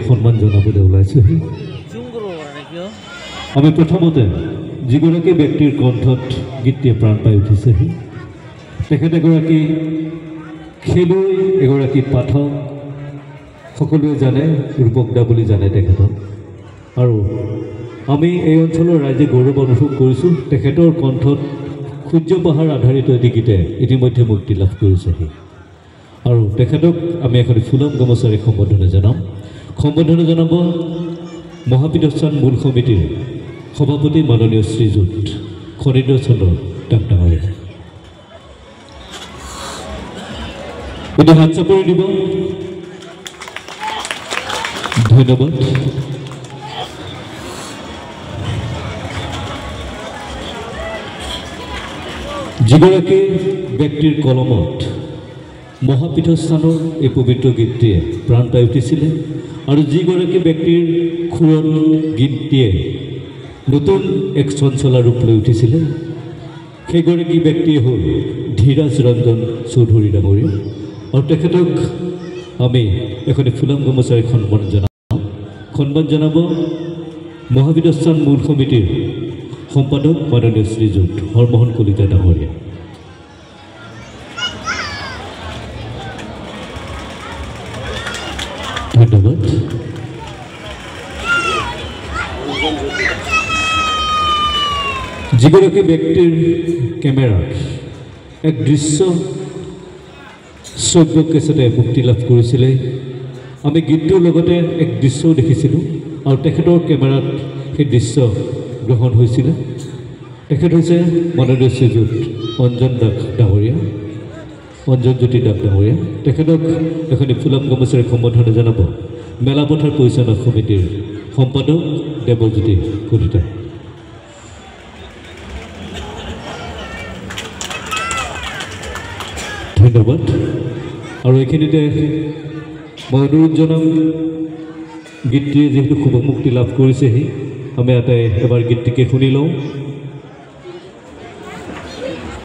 সন্মান জনাবলৈ ওলাইছোহি। আমি প্ৰথমতে যিগৰাকী ব্যক্তিৰ কণ্ঠত গীতটিয়ে প্ৰাণ পাই উঠিছেহি তেখেত এগৰাকী খেলুৱৈ, এগৰাকী পাঠক, সকলোৱে জানে, ৰূপক দা বুলি জানে তেখেতক। আৰু আমি এই অঞ্চলৰ ৰাইজে গৌৰৱ অনুভৱ কৰিছোঁ তেখেতৰ কণ্ঠত সূৰ্য পাহাৰ আধাৰিত এটি গীতে ইতিমধ্যে মুক্তি লাভ কৰিছেহি। আৰু তেখেতক আমি এখন ফুলম গামোচাৰে সম্বোধনা জনাম। সম্বোধনা জনাব মহাপীঠস্থান মূল সমিতিৰ সভাপতি মাননীয় শ্ৰীযুত খনীন্দ্ৰ চন্দ্ৰ ডাঙৰীয়া। গতিকে হাত চাপৰি দিব। ধন্যবাদ। যিগৰাকী ব্যক্তিৰ কলমত মহাপীঠস্থানৰ এই পবিত্ৰ গীতটিয়ে প্ৰাণ পাই উঠিছিলে আৰু যিগৰাকী ব্যক্তিৰ সুৰত গীতটিয়ে নতুন এক চঞ্চলা ৰূপ লৈ উঠিছিলে সেইগৰাকী ব্যক্তিয়ে হ'ল ধীৰাজ ৰঞ্জন চৌধুৰী ডাঙৰীয়া। আৰু তেখেতক আমি এখন ফুলাম গামোচাৰে সন্মান জনাব মহাপীঠস্থান মূল সমিতিৰ সম্পাদক মাননীয় শ্ৰীযুত হৰমোহন কলিতা ডাঙৰীয়া। ধন্যবাদ। যিগৰাকী ব্যক্তিৰ কেমেৰাত এক দৃশ্য শ্ৰব্য কেছেটে মুক্তি লাভ কৰিছিলে, আমি গীতটোৰ লগতে এক দৃশ্যও দেখিছিলোঁ আৰু তেখেতৰ কেমেৰাত সেই দৃশ্য গ্ৰহণ হৈছিলে। তেখেত হৈছে মাননীয় শ্ৰীযুত অঞ্জন দাস ডাঙৰীয়া, অঞ্জন জ্যোতি দাস ডাঙৰীয়া। তেখেতক এখন ফুলাম গামোচাৰে সম্বোধনা জনাব মেলাপথাৰ পৰিচালনা সমিতিৰ সম্পাদক দেৱজ্যোতি কলিতা। ধন্যবাদ। আৰু এইখিনিতে মই অনুৰোধ জনাম গীতটিয়ে যিহেতু শুভমুক্তি লাভ কৰিছেহি, আমি এটাই এবাৰ গীতটিকে শুনি লওঁ।